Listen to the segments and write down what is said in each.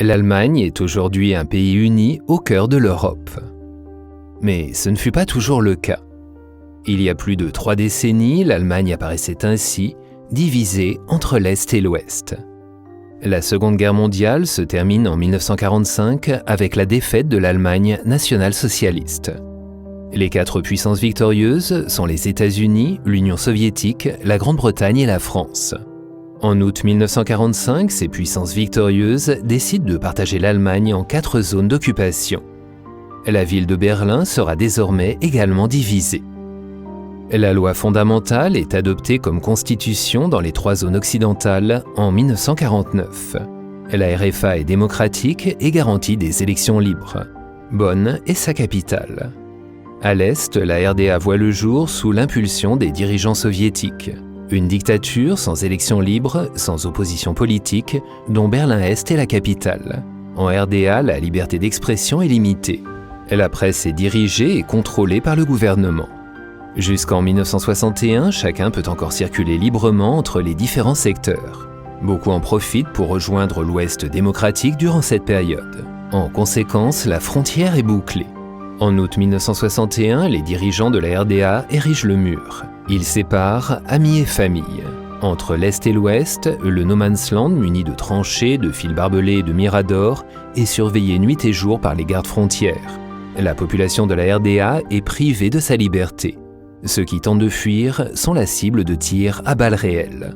L'Allemagne est aujourd'hui un pays uni au cœur de l'Europe. Mais ce ne fut pas toujours le cas. Il y a plus de 3 décennies, l'Allemagne apparaissait ainsi, divisée entre l'Est et l'Ouest. La Seconde Guerre mondiale se termine en 1945 avec la défaite de l'Allemagne nationale-socialiste. Les 4 puissances victorieuses sont les États-Unis, l'Union soviétique, la Grande-Bretagne et la France. En août 1945, ces puissances victorieuses décident de partager l'Allemagne en 4 zones d'occupation. La ville de Berlin sera désormais également divisée. La loi fondamentale est adoptée comme constitution dans les 3 zones occidentales en 1949. La RFA est démocratique et garantit des élections libres. Bonn est sa capitale. À l'Est, la RDA voit le jour sous l'impulsion des dirigeants soviétiques. Une dictature sans élections libres, sans opposition politique, dont Berlin-Est est la capitale. En RDA, la liberté d'expression est limitée. La presse est dirigée et contrôlée par le gouvernement. Jusqu'en 1961, chacun peut encore circuler librement entre les différents secteurs. Beaucoup en profitent pour rejoindre l'Ouest démocratique durant cette période. En conséquence, la frontière est bouclée. En août 1961, les dirigeants de la RDA érigent le mur. Ils séparent amis et famille. Entre l'Est et l'Ouest, le no man's land muni de tranchées, de fils barbelés et de miradors est surveillé nuit et jour par les gardes frontières. La population de la RDA est privée de sa liberté. Ceux qui tentent de fuir sont la cible de tirs à balles réelles.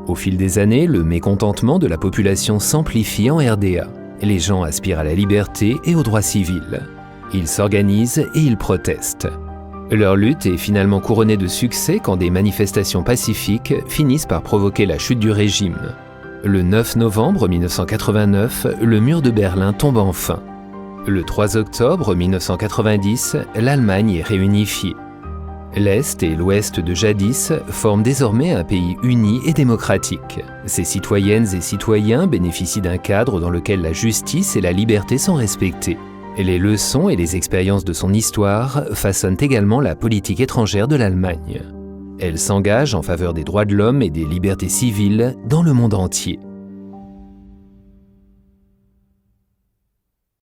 Au fil des années, le mécontentement de la population s'amplifie en RDA. Les gens aspirent à la liberté et aux droits civils. Ils s'organisent et ils protestent. Leur lutte est finalement couronnée de succès quand des manifestations pacifiques finissent par provoquer la chute du régime. Le 9 novembre 1989, le mur de Berlin tombe enfin. Le 3 octobre 1990, l'Allemagne est réunifiée. L'Est et l'Ouest de jadis forment désormais un pays uni et démocratique. Ses citoyennes et citoyens bénéficient d'un cadre dans lequel la justice et la liberté sont respectées. Les leçons et les expériences de son histoire façonnent également la politique étrangère de l'Allemagne. Elle s'engage en faveur des droits de l'homme et des libertés civiles dans le monde entier.